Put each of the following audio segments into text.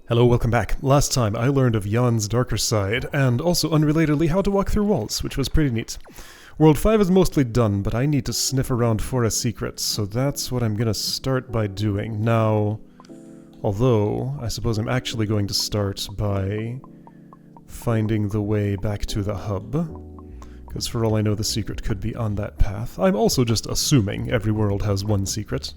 Hello, welcome back. Last time I learned of Jan's darker side, and also unrelatedly how to walk through walls, which was pretty neat. World 5 is mostly done, but I need to sniff around for a secret, so that's what I'm gonna start by doing. Now, although, I suppose I'm actually going to start by finding the way back to the hub, because for all I know the secret could be on that path. I'm also just assuming every world has one secret.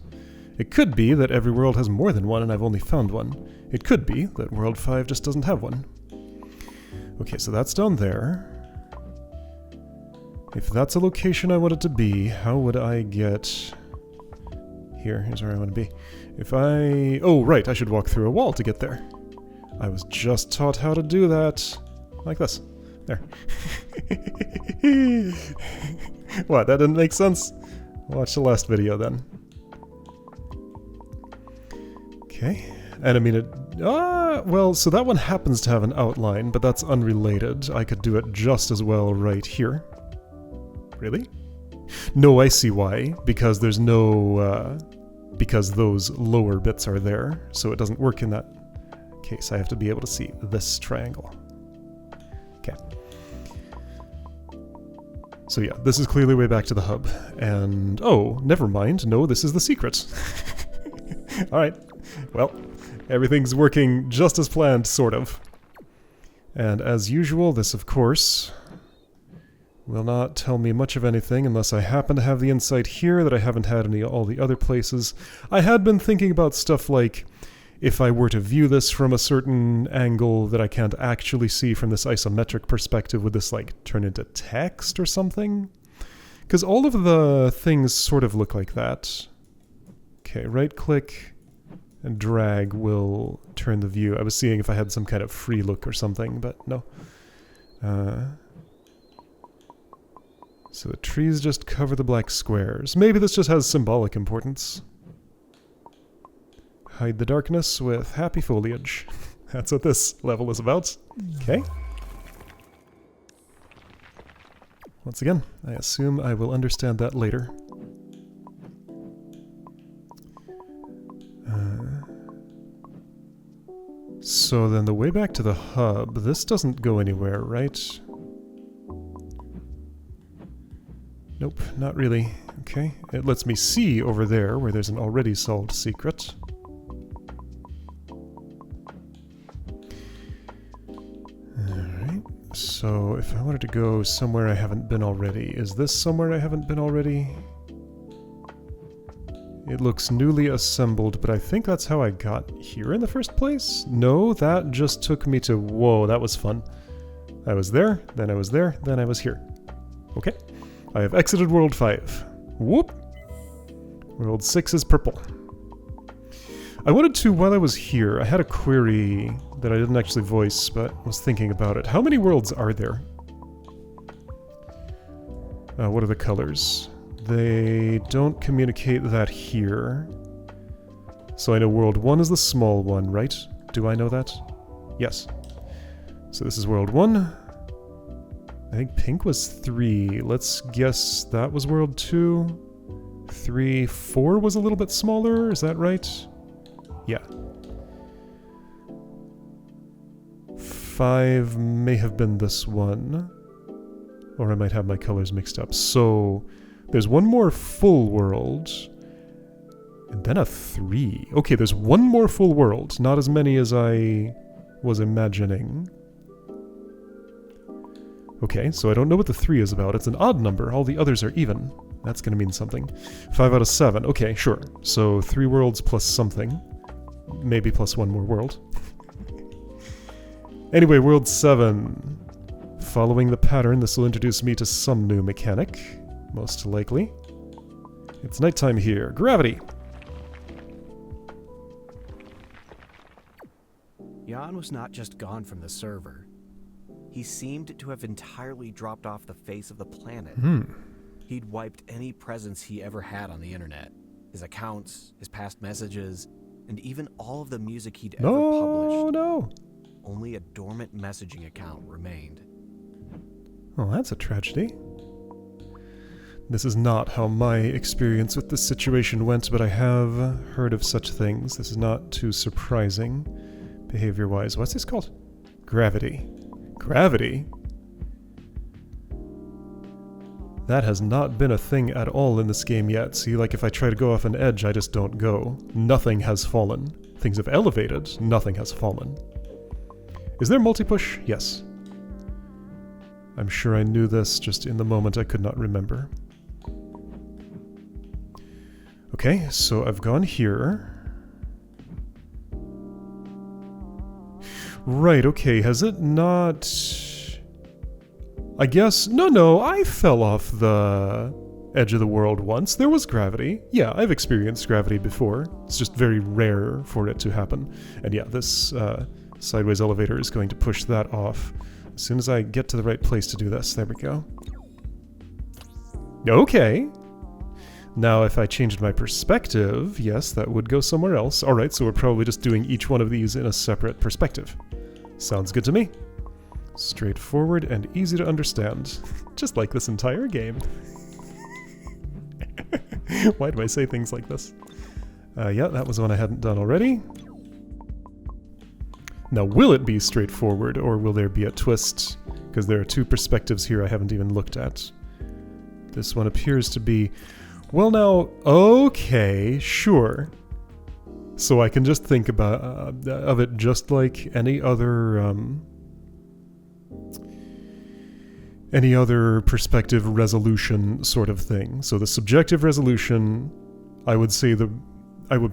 It could be that every world has more than one and I've only found one. It could be that World 5 just doesn't have one. Okay, so that's down there. If that's a location I want it to be, how would I get... Here's where I want to be. If I... Oh, right, I should walk through a wall to get there. I was just taught how to do that. Like this. There. What, that didn't make sense? Watch the last video then. Okay, and I mean well, so that one happens to have an outline, but that's unrelated. I could do it just as well right here. Really? No, I see why, because there's no, because those lower bits are there, so it doesn't work in that case. I have to be able to see this triangle. Okay. So yeah, this is clearly way back to the hub, and oh, never mind, no, this is the secret. Alright. Well, everything's working just as planned, sort of. And as usual, this, of course, will not tell me much of anything unless I happen to have the insight here that I haven't had in all the other places. I had been thinking about stuff like, if I were to view this from a certain angle that I can't actually see from this isometric perspective, would this, like, turn into text or something? Because all of the things sort of look like that. Okay, right-click... and drag will turn the view. I was seeing if I had some kind of free look or something, but no. So the trees just cover the black squares. Maybe this just has symbolic importance. Hide the darkness with happy foliage. That's what this level is about. Okay. Once again, I assume I will understand that later. So then the way back to the hub, this doesn't go anywhere, right? Nope, not really. Okay, it lets me see over there where there's an already solved secret. Alright, so if I wanted to go somewhere I haven't been already, is this somewhere I haven't been already? It looks newly assembled, but I think that's how I got here in the first place? No, that just took me to... Whoa, that was fun. I was there, then I was there, then I was here. Okay. I have exited World 5. Whoop! World 6 is purple. I wanted to, while I was here, I had a query that I didn't actually voice, but was thinking about it. How many worlds are there? What are the colors? They don't communicate that here. So I know World 1 is the small one, right? Do I know that? Yes. So this is World 1. I think pink was 3. Let's guess that was World 2. 3, 4 was a little bit smaller, is that right? Yeah. 5 may have been this one. Or I might have my colors mixed up. So... there's one more full world, and then a 3. Okay, there's one more full world, not as many as I was imagining. Okay, so I don't know what the 3 is about. It's an odd number, all the others are even. That's gonna mean something. 5 out of 7, okay, sure. So 3 worlds plus something. Maybe plus one more world. Anyway, World 7. Following the pattern, this will introduce me to some new mechanic. Most likely. It's nighttime here. Gravity! Jan was not just gone from the server. He seemed to have entirely dropped off the face of the planet. He'd wiped any presence he ever had on the internet. His accounts, his past messages, and even all of the music he'd ever published. No! Only a dormant messaging account remained. Oh, that's a tragedy. This is not how my experience with this situation went, but I have heard of such things. This is not too surprising. Behavior-wise. What's this called? Gravity. Gravity? That has not been a thing at all in this game yet. See, like if I try to go off an edge, I just don't go. Nothing has fallen. Things have elevated, nothing has fallen. Is there multi-push? Yes. I'm sure I knew this, just in the moment I could not remember. Okay, so I've gone here. Right, okay, has it not... I guess... No, I fell off the edge of the world once. There was gravity. Yeah, I've experienced gravity before. It's just very rare for it to happen. And yeah, this sideways elevator is going to push that off. As soon as I get to the right place to do this. There we go. Okay. Now, if I changed my perspective, yes, that would go somewhere else. Alright, so we're probably just doing each one of these in a separate perspective. Sounds good to me. Straightforward and easy to understand. Just like this entire game. Why do I say things like this? Yeah, that was one I hadn't done already. Now, will it be straightforward, or will there be a twist? Because there are two perspectives here I haven't even looked at. This one appears to be... Well now, okay, sure. So I can just think about of it just like any other perspective resolution sort of thing. So the subjective resolution, I would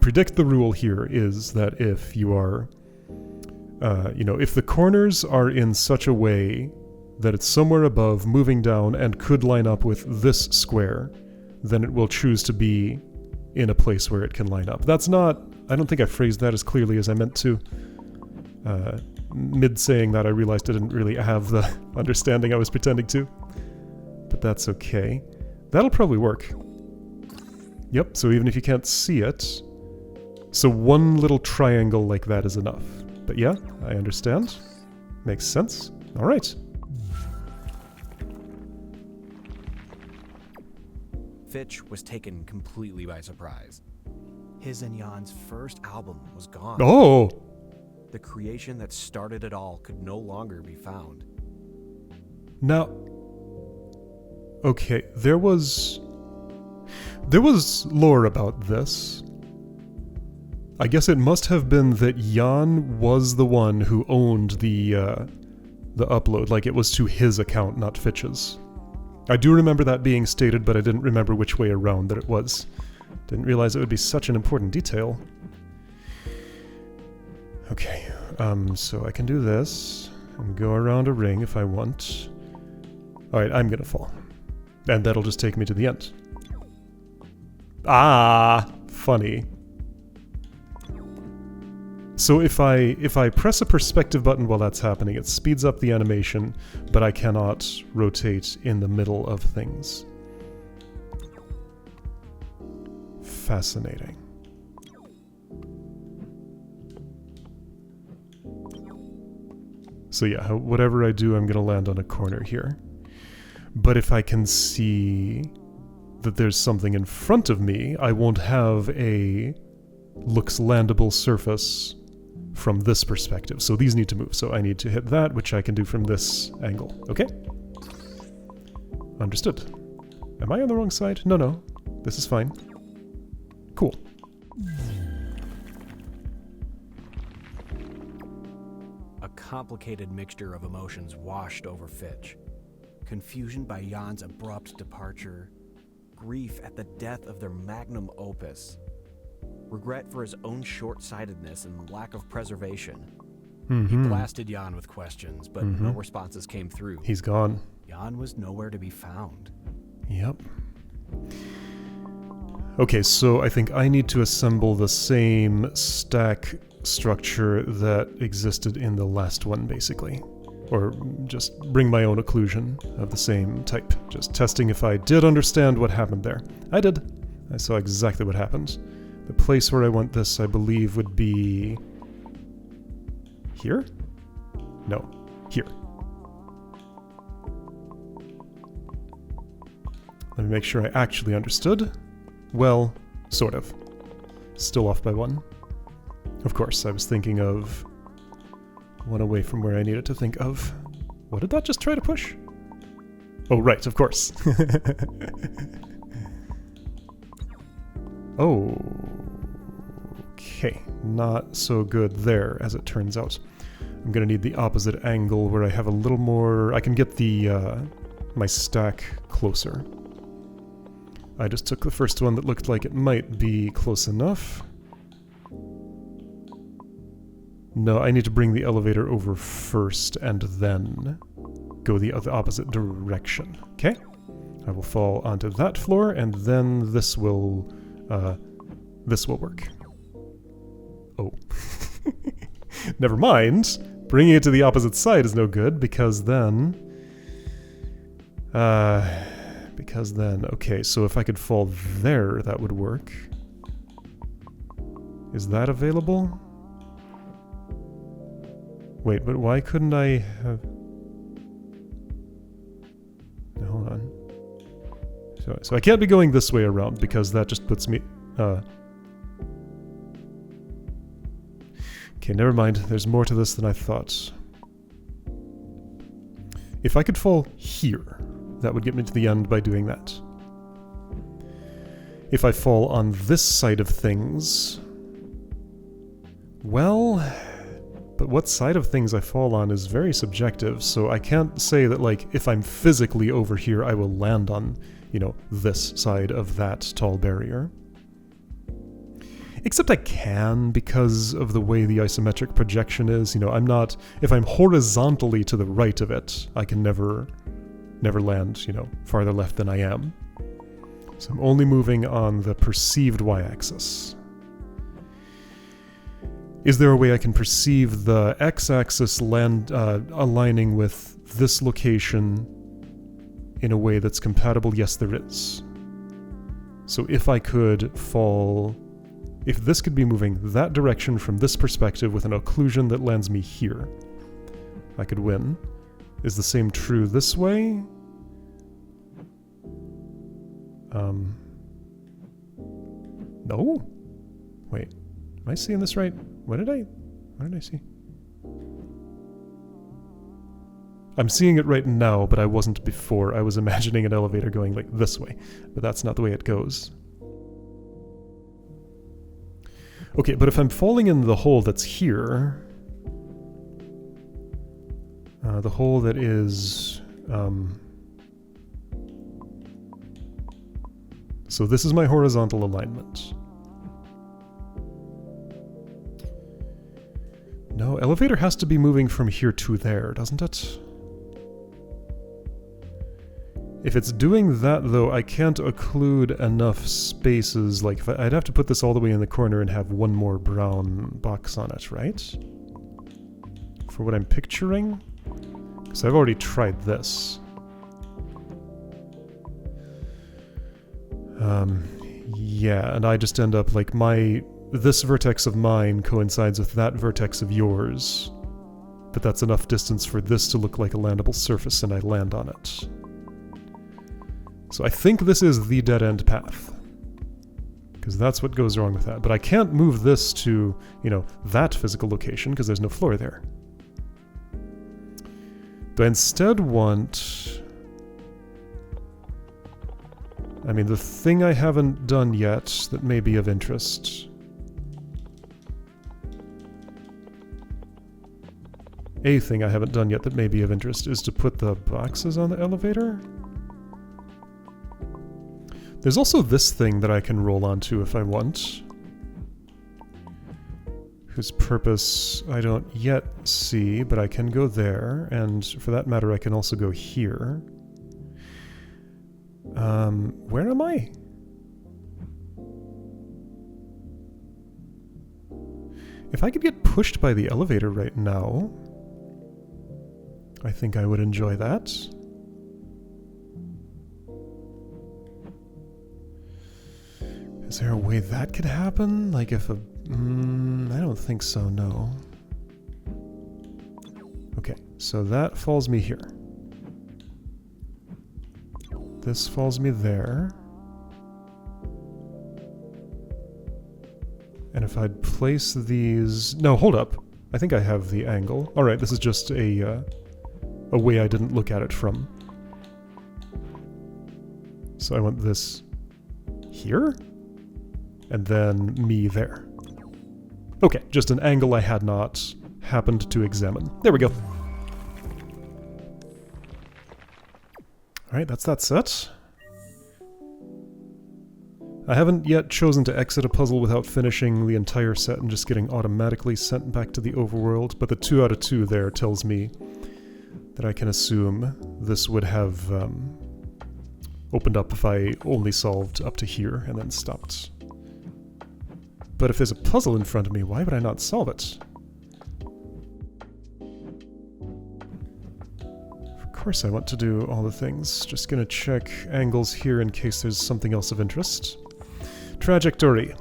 predict the rule here is that if you are, if the corners are in such a way that it's somewhere above, moving down, and could line up with this square, then it will choose to be in a place where it can line up. That's not... I don't think I phrased that as clearly as I meant to. Mid-saying that, I realized I didn't really have the understanding I was pretending to. But that's okay. That'll probably work. Yep, so even if you can't see it... So one little triangle like that is enough. But yeah, I understand. Makes sense. Alright. Fitch was taken completely by surprise. His and Jan's first album was gone. Oh! The creation that started it all could no longer be found. Now... Okay, there was lore about this. I guess it must have been that Jan was the one who owned the upload, like it was to his account, not Fitch's. I do remember that being stated, but I didn't remember which way around that it was. Didn't realize it would be such an important detail. Okay, so I can do this, and go around a ring if I want. Alright, I'm gonna fall. And that'll just take me to the end. Ah, funny. So if I press a perspective button while that's happening, it speeds up the animation, but I cannot rotate in the middle of things. Fascinating. So yeah, whatever I do, I'm gonna land on a corner here. But if I can see that there's something in front of me, I won't have a looks landable surface from this perspective. So these need to move. So I need to hit that, which I can do from this angle. Okay? Understood. Am I on the wrong side? No. This is fine. Cool. A complicated mixture of emotions washed over Fitch. Confusion by Jan's abrupt departure, grief at the death of their magnum opus, regret for his own short-sightedness and lack of preservation. He blasted Jan with questions, but no responses came through. He's gone. Jan was nowhere to be found. Yep. Okay, so I think I need to assemble the same stack structure that existed in the last one, basically. Or just bring my own occlusion of the same type. Just testing if I did understand what happened there. I did. I saw exactly what happened. The place where I want this, I believe, would be... here? No. Here. Let me make sure I actually understood. Well, sort of. Still off by one. Of course, I was thinking of one away from where I needed to think of. What did that just try to push? Oh, right, of course. Oh. Okay, not so good there, as it turns out. I'm gonna need the opposite angle where I have a little more... I can get the, my stack closer. I just took the first one that looked like it might be close enough. No, I need to bring the elevator over first and then go the opposite direction. Okay? I will fall onto that floor and then this will work. Oh. Never mind. Bringing it to the opposite side is no good because then... okay, so if I could fall there, that would work. Is that available? Wait, but why couldn't I have... No, hold on. So I can't be going this way around because that just puts me... Okay, never mind. There's more to this than I thought. If I could fall here, that would get me to the end by doing that. If I fall on this side of things... Well... But what side of things I fall on is very subjective, so I can't say that, like, if I'm physically over here, I will land on, you know, this side of that tall barrier. Except I can, because of the way the isometric projection is. You know, I'm not... If I'm horizontally to the right of it, I can never land, you know, farther left than I am. So I'm only moving on the perceived y-axis. Is there a way I can perceive the x-axis aligning with this location in a way that's compatible? Yes, there is. So if I could fall... If this could be moving that direction from this perspective with an occlusion that lands me here, I could win. Is the same true this way? No? Wait, am I seeing this right? What did I see? I'm seeing it right now, but I wasn't before. I was imagining an elevator going like this way, but that's not the way it goes. Okay, but if I'm falling in the hole that's here, the hole that is, so this is my horizontal alignment. No, elevator has to be moving from here to there, doesn't it? If it's doing that, though, I can't occlude enough spaces. Like, if I'd have to put this all the way in the corner and have one more brown box on it, right? For what I'm picturing? Because I've already tried this. Yeah, and I just end up, like, this vertex of mine coincides with that vertex of yours. But that's enough distance for this to look like a landable surface, and I land on it. So I think this is the dead-end path. Because that's what goes wrong with that. But I can't move this to, you know, that physical location, because there's no floor there. Do I instead want... I mean, the thing I haven't done yet that may be of interest... A thing I haven't done yet that may be of interest is to put the boxes on the elevator. There's also this thing that I can roll onto if I want, whose purpose I don't yet see, but I can go there, and for that matter I can also go here. Where am I? If I could get pushed by the elevator right now, I think I would enjoy that. Is there a way that could happen? Like if a... I don't think so, no. Okay, so that falls me here. This falls me there. And if I'd place these... No, hold up. I think I have the angle. Alright, this is just a way I didn't look at it from. So I want this here, and then me there. Okay, just an angle I had not happened to examine. There we go. Alright, that's that set. I haven't yet chosen to exit a puzzle without finishing the entire set and just getting automatically sent back to the overworld, but the 2 out of 2 there tells me that I can assume this would have opened up if I only solved up to here and then stopped. But if there's a puzzle in front of me, why would I not solve it? Of course I want to do all the things. Just gonna check angles here in case there's something else of interest. Trajectory.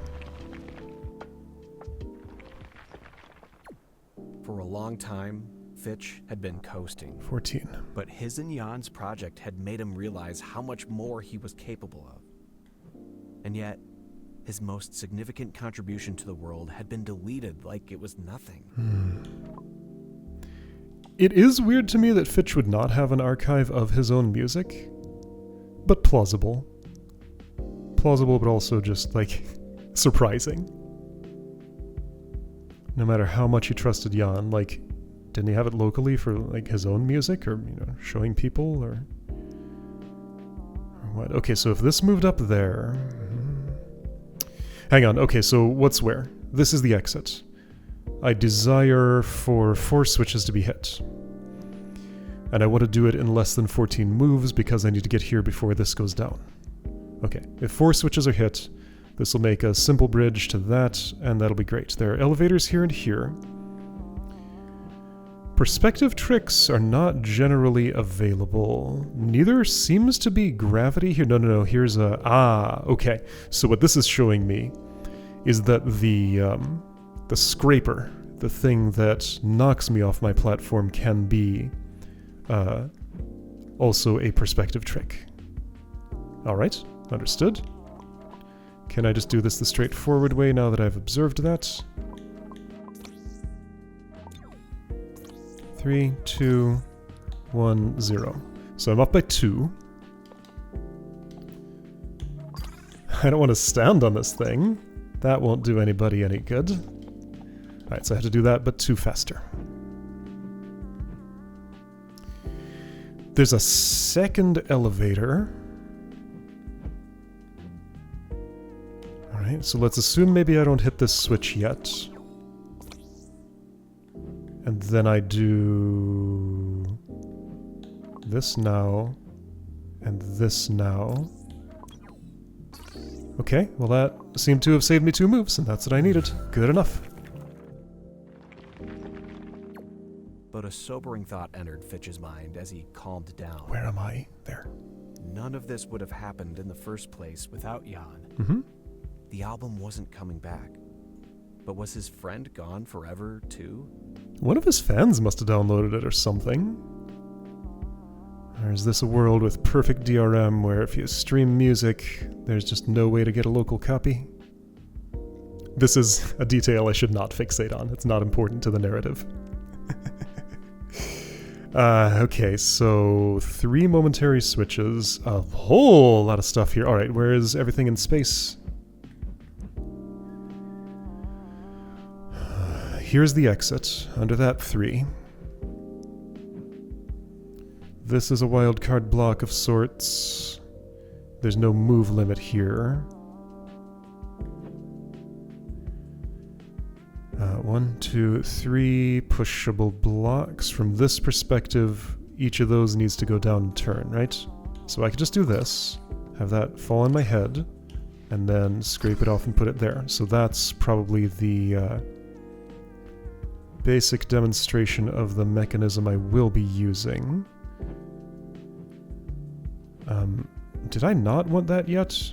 For a long time, Fitch had been coasting. 14. But his and Jan's project had made him realize how much more he was capable of. And yet, his most significant contribution to the world had been deleted like it was nothing. It is weird to me that Fitch would not have an archive of his own music, but plausible. Plausible, but also just, like, surprising. No matter how much he trusted Jan, like, didn't he have it locally for, like, his own music, or, you know, showing people, or what? Okay, so if this moved up there... Hang on, okay, so what's where? This is the exit. I desire for 4 switches to be hit. And I want to do it in less than 14 moves because I need to get here before this goes down. Okay, if 4 switches are hit, this will make a simple bridge to that, and that'll be great. There are elevators here and here. Perspective tricks are not generally available. Neither seems to be gravity here. No, here's a... Ah, okay. So what this is showing me is that the scraper, the thing that knocks me off my platform, can be also a perspective trick. Alright, understood. Can I just do this the straightforward way now that I've observed that? 3, 2, 1, 0. So I'm up by 2. I don't want to stand on this thing. That won't do anybody any good. Alright, so I have to do that, but 2 faster. There's a second elevator. Alright, so let's assume maybe I don't hit this switch yet. And then I do this now, and this now. Okay, well that seemed to have saved me 2 moves, and that's what I needed. Good enough. But a sobering thought entered Fitch's mind as he calmed down. Where am I? There. None of this would have happened in the first place without Jan. Mm-hmm. The album wasn't coming back. But was his friend gone forever, too? One of his fans must have downloaded it or something. Or is this a world with perfect DRM where if you stream music, there's just no way to get a local copy? This is a detail I should not fixate on. It's not important to the narrative. Okay, so 3 momentary switches. A whole lot of stuff here. Alright, where is everything in space? Here's the exit. Under that, 3. This is a wildcard block of sorts. There's no move limit here. 1, 2, 3 pushable blocks. From this perspective, each of those needs to go down and turn, right? So I could just do this, have that fall on my head, and then scrape it off and put it there. So that's probably the basic demonstration of the mechanism I will be using. Did I not want that yet?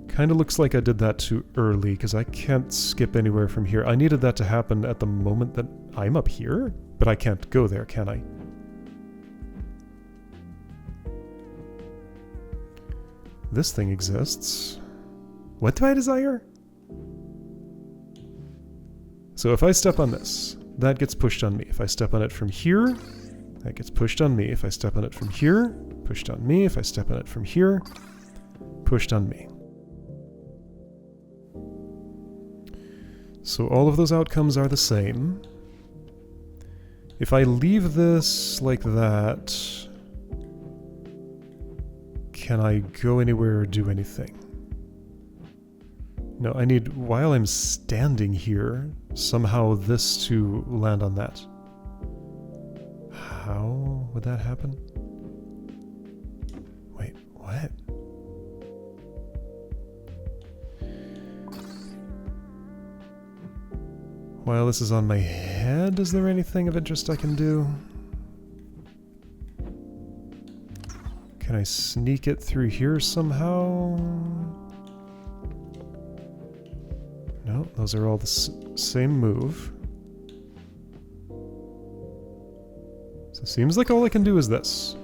Kinda looks like I did that too early, because I can't skip anywhere from here. I needed that to happen at the moment that I'm up here, but I can't go there, can I? This thing exists. What do I desire? So if I step on this, that gets pushed on me. If I step on it from here, that gets pushed on me. If I step on it from here, pushed on me. If I step on it from here, pushed on me. So all of those outcomes are the same. If I leave this like that, can I go anywhere or do anything? No, I need, while I'm standing here, somehow this to land on that. How would that happen? Wait, what? While this is on my head, is there anything of interest I can do? Can I sneak it through here somehow? No, those are all the same move. So it seems like all I can do is this.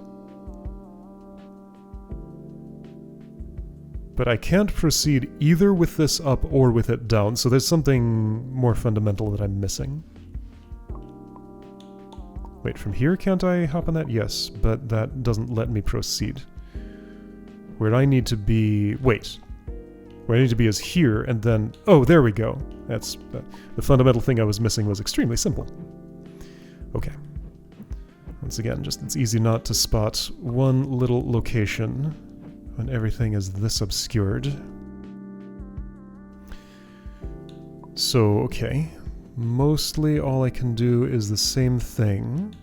But I can't proceed either with this up or with it down, so there's something more fundamental that I'm missing. Wait, from here can't I hop on that? Yes, but that doesn't let me proceed. Where I need to be... Wait. Where I need to be is here, and then... Oh, there we go. That's... the fundamental thing I was missing was extremely simple. Okay. Once again, just it's easy not to spot one little location when everything is this obscured. So, okay. Mostly all I can do is the same thing.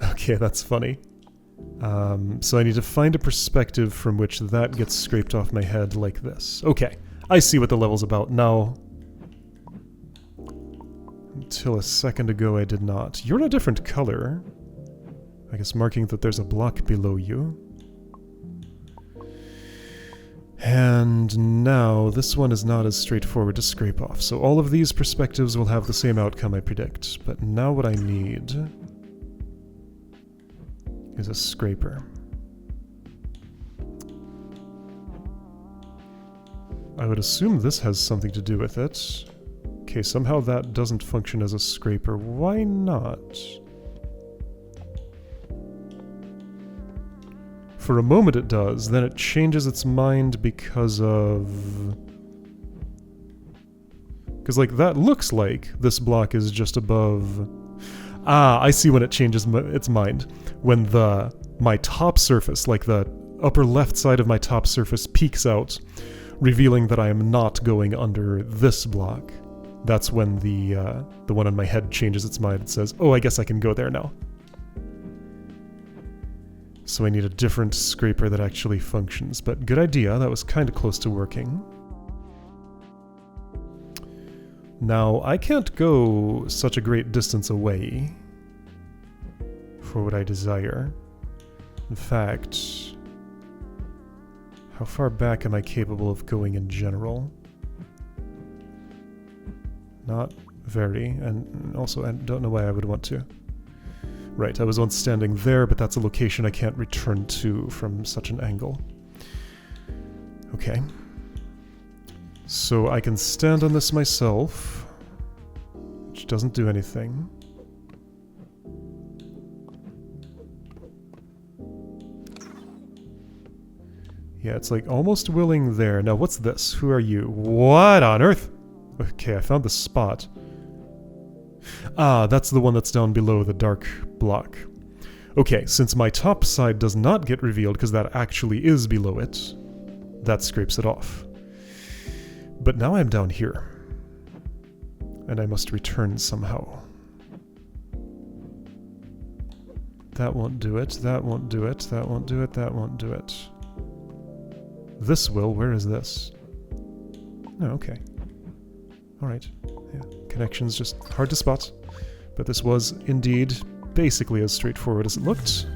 Okay, that's funny. So I need to find a perspective from which that gets scraped off my head like this. Okay, I see what the level's about now. Until a second ago I did not. You're a different color. I guess marking that there's a block below you. And now this one is not as straightforward to scrape off. So all of these perspectives will have the same outcome I predict. But now what I need is a scraper. I would assume this has something to do with it. Okay, somehow that doesn't function as a scraper. Why not? For a moment it does, then it changes its mind because of... Because, like, that looks like this block is just above... Ah, I see when it changes its mind. When my top surface, like the upper left side of my top surface, peeks out, revealing that I am not going under this block. That's when the one on my head changes its mind and says, oh, I guess I can go there now. So I need a different scraper that actually functions. But good idea, that was kind of close to working. Now, I can't go such a great distance away for what I desire. In fact, how far back am I capable of going in general? Not very, and also I don't know why I would want to. Right, I was once standing there, but that's a location I can't return to from such an angle. Okay. So I can stand on this myself, which doesn't do anything. Yeah, it's like almost willing there. Now what's this? Who are you? What on earth? Okay, I found the spot. Ah, that's the one that's down below the dark block. Okay, since my top side does not get revealed because that actually is below it, that scrapes it off. But now I'm down here. And I must return somehow. That won't do it, that won't do it, that won't do it, that won't do it. This will, where is this? Oh, okay. Alright, yeah, connection's just hard to spot. But this was indeed basically as straightforward as it looked.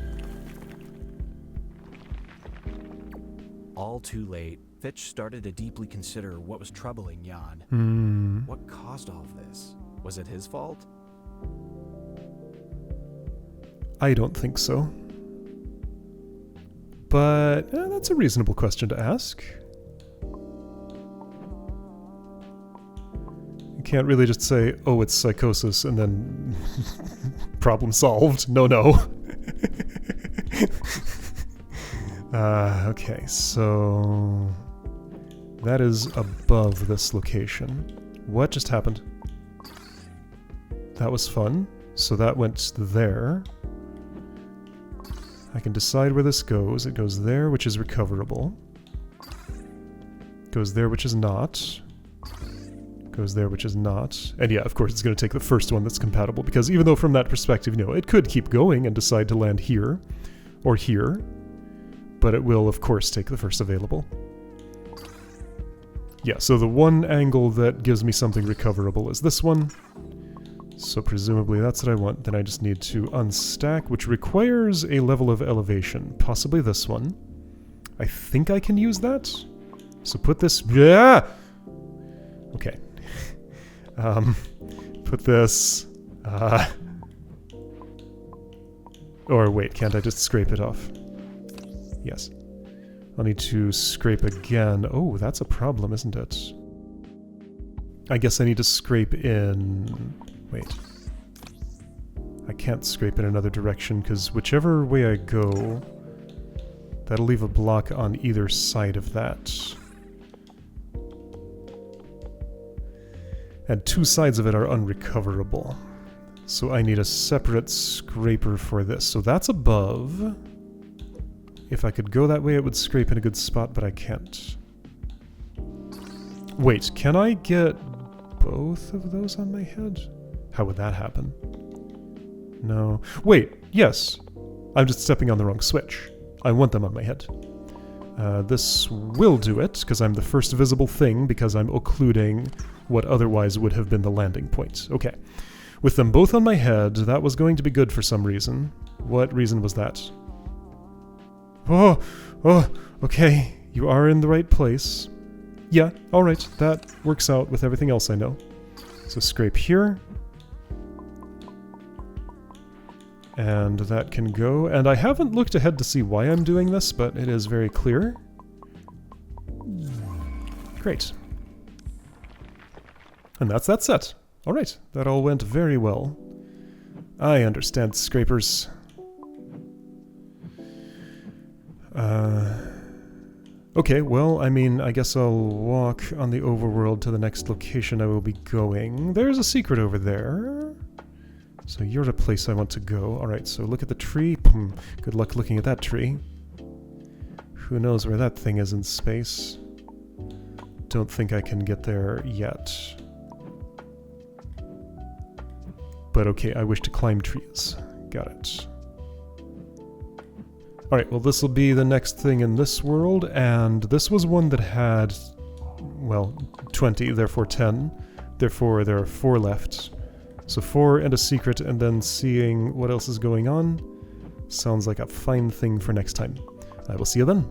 All too late, Fitch started to deeply consider what was troubling Jan. What caused all of this? Was it his fault? I don't think so. But that's a reasonable question to ask. can't really just say, oh, it's psychosis, and then problem solved. No, no. Okay, so that is above this location. What just happened? That was fun. So that went there. I can decide where this goes. It goes there, which is recoverable. Goes there, which is not. Goes there, which is not. And yeah, of course, it's going to take the first one that's compatible, because even though from that perspective, you know, it could keep going and decide to land here or here, but it will, of course, take the first available. Yeah, so the one angle that gives me something recoverable is this one. So presumably that's what I want. Then I just need to unstack, which requires a level of elevation. Possibly this one. I think I can use that. So put this... Yeah! Okay. Put this... Or wait, can't I just scrape it off? Yes. I'll need to scrape again. Oh, that's a problem, isn't it? I guess I need to scrape in... Wait. I can't scrape in another direction, because whichever way I go, that'll leave a block on either side of that. And two sides of it are unrecoverable. So I need a separate scraper for this. So that's above. If I could go that way, it would scrape in a good spot, but I can't. Wait, can I get both of those on my head? How would that happen? No. Wait, yes. I'm just stepping on the wrong switch. I want them on my head. This will do it, because I'm the first visible thing, because I'm occluding what otherwise would have been the landing point. Okay. With them both on my head, that was going to be good for some reason. What reason was that? Oh, okay. You are in the right place. Yeah, alright. That works out with everything else I know. So scrape here. And that can go. And I haven't looked ahead to see why I'm doing this, but it is very clear. Great. And that's that set. Alright, that all went very well. I understand scrapers. Okay, well, I mean, I guess I'll walk on the overworld to the next location I will be going. There's a secret over there. So you're the place I want to go. Alright, so look at the tree. Good luck looking at that tree. Who knows where that thing is in space? Don't think I can get there yet. But okay, I wish to climb trees. Got it. Alright, well this will be the next thing in this world, and this was one that had, well, 20, therefore 10. Therefore there are 4 left. So 4 and a secret, and then seeing what else is going on. Sounds like a fine thing for next time. I will see you then.